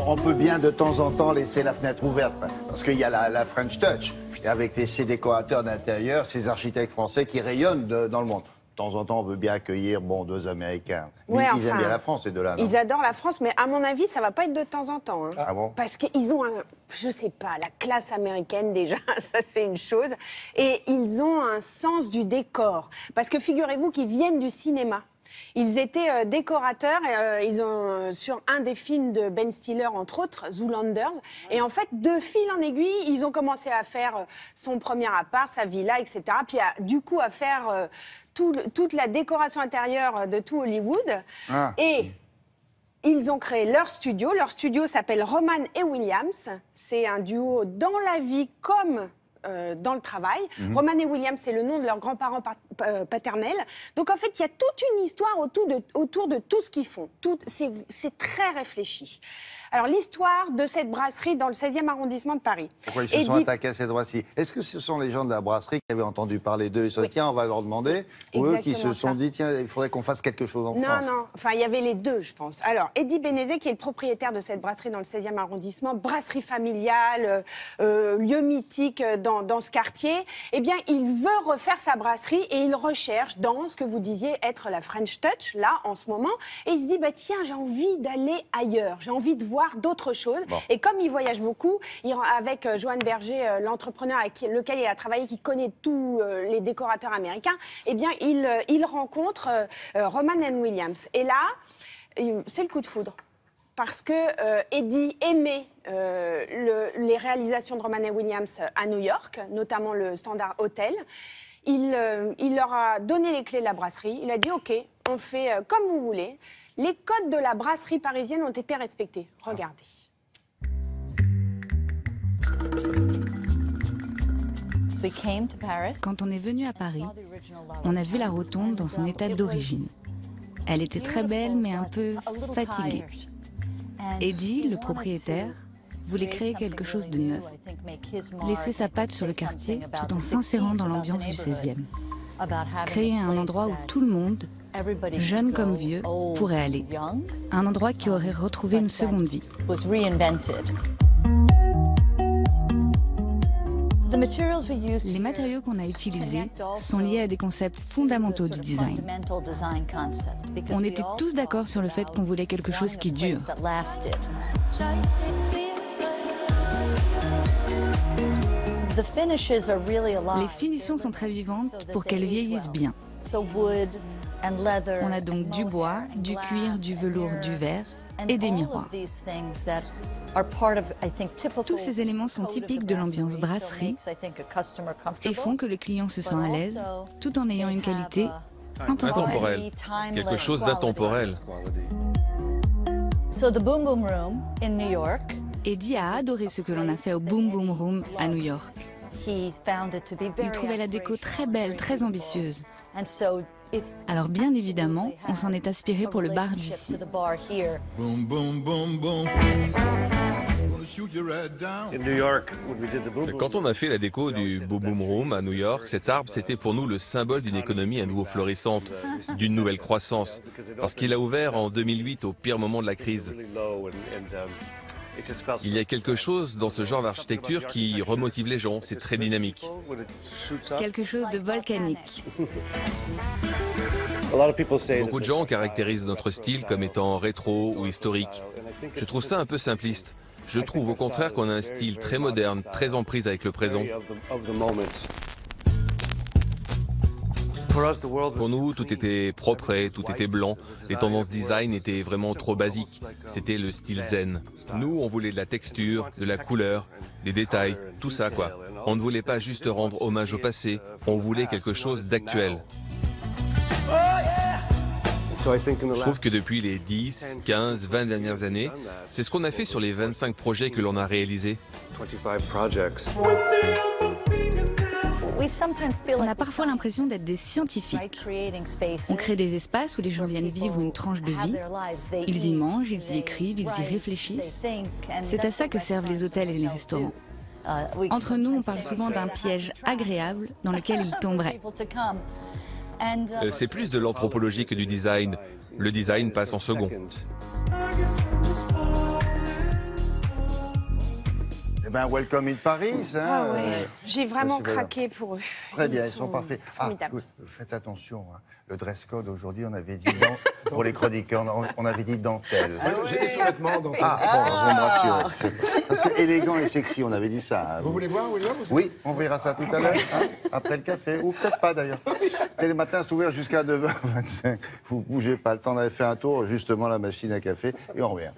on peut bien de temps en temps laisser la fenêtre ouverte, parce qu'il y a la French Touch, et avec ces décorateurs d'intérieur, ces architectes français qui rayonnent dans le monde. De temps en temps, on veut bien accueillir deux Américains. Mais ils aiment bien la France, ces deux-là, non? Ils adorent la France, mais à mon avis, ça va pas être de temps en temps. Hein. Ah bon? Parce qu'ils ont, je sais pas, la classe américaine déjà, ça c'est une chose. Et ils ont un sens du décor. Parce que figurez-vous qu'ils viennent du cinéma. Ils étaient décorateurs ils ont, sur un des films de Ben Stiller, entre autres, Zoolanders. Et en fait, de fil en aiguille, ils ont commencé à faire son premier appart, sa villa, etc. Puis du coup, à faire toute la décoration intérieure de tout Hollywood. Ah. Et ils ont créé leur studio. Leur studio s'appelle Roman et Williams. C'est un duo dans la vie comme dans le travail. Roman et Williams, c'est le nom de leurs grands-parents paternels. Donc en fait, il y a toute une histoire autour de tout ce qu'ils font. C'est très réfléchi. Alors l'histoire de cette brasserie dans le 16e arrondissement de Paris. Pourquoi ils se sont attaqués à cette brasserie? Est-ce que ce sont les gens de la brasserie qui avaient entendu parler d'eux et se sont dit, tiens, on va leur demander? Ou eux qui se sont dit, tiens, il faudrait qu'on fasse quelque chose en France? Non, enfin, il y avait les deux, je pense. Alors, Eddie Bénézet, qui est le propriétaire de cette brasserie dans le 16e arrondissement, brasserie familiale, lieu mythique dans ce quartier, eh bien, il veut refaire sa brasserie et il recherche dans ce que vous disiez être la French Touch, là, en ce moment. Et il se dit, bah, tiens, j'ai envie d'aller ailleurs, j'ai envie de voir d'autres choses. Bon. Et comme il voyage beaucoup, avec Joanne Berger, l'entrepreneur avec lequel il a travaillé, qui connaît tous les décorateurs américains, eh bien, il rencontre Roman and Williams. Et là, c'est le coup de foudre. Parce que Eddie aimait les réalisations de Roman et Williams à New York, notamment le Standard Hotel. Il leur a donné les clés de la brasserie. Il a dit, OK, on fait comme vous voulez. Les codes de la brasserie parisienne ont été respectés. Regardez. Quand on est venu à Paris, on a vu la rotonde dans son état d'origine. Elle était très belle, mais un peu fatiguée. Eddie, le propriétaire, voulait créer quelque chose de neuf, laisser sa patte sur le quartier tout en s'insérant dans l'ambiance du 16e. Créer un endroit où tout le monde, jeune comme vieux, pourrait aller. Un endroit qui aurait retrouvé une seconde vie. Les matériaux qu'on a utilisés sont liés à des concepts fondamentaux du design. On était tous d'accord sur le fait qu'on voulait quelque chose qui dure. Les finitions sont très vivantes pour qu'elles vieillissent bien. On a donc du bois, du cuir, du velours, du verre et des miroirs. Tous ces éléments sont typiques de l'ambiance brasserie et font que le client se sent à l'aise tout en ayant une qualité intemporelle. Quelque chose d'intemporel. Eddie a adoré ce que l'on a fait au Boom Boom Room à New York. Il trouvait la déco très belle, très ambitieuse. Alors bien évidemment, on s'en est inspiré pour le bar d'ici. Quand on a fait la déco du Boom Boom Room à New York, cet arbre, c'était pour nous le symbole d'une économie à nouveau florissante, d'une nouvelle croissance, parce qu'il a ouvert en 2008 au pire moment de la crise. Il y a quelque chose dans ce genre d'architecture qui remotive les gens, c'est très dynamique. Quelque chose de volcanique. Beaucoup de gens caractérisent notre style comme étant rétro ou historique. Je trouve ça un peu simpliste. Je trouve au contraire qu'on a un style très moderne, très en prise avec le présent. Pour nous, tout était propre, tout était blanc. Les tendances design étaient vraiment trop basiques. C'était le style zen. Nous, on voulait de la texture, de la couleur, des détails, tout ça quoi. On ne voulait pas juste rendre hommage au passé, on voulait quelque chose d'actuel. Je trouve que depuis les 10, 15, 20 dernières années, c'est ce qu'on a fait sur les 25 projets que l'on a réalisés. On a parfois l'impression d'être des scientifiques. On crée des espaces où les gens viennent vivre une tranche de vie. Ils y mangent, ils y écrivent, ils y réfléchissent. C'est à ça que servent les hôtels et les restaurants. Entre nous, on parle souvent d'un piège agréable dans lequel ils tomberaient. C'est plus de l'anthropologie que du design. Le design passe en second. Eh bien, welcome in Paris. Hein. Ah ouais. J'ai vraiment super. craqué pour eux. Très bien, ils sont parfaits. Formidables. Faites attention, hein. Le dress code aujourd'hui, on avait dit pour les chroniqueurs, on avait dit dentelle. J'ai des sous-vêtements, donc. Ah, bon, je me rassure. Parce que élégant et sexy, on avait dit ça. Hein. Vous voulez voir, William? Oui, on verra ça tout à l'heure, hein, après le café, ou peut-être pas d'ailleurs. Télématin, c'est ouvert jusqu'à 9h25. Vous bougez pas, le temps d'aller faire un tour, justement, la machine à café, et on revient.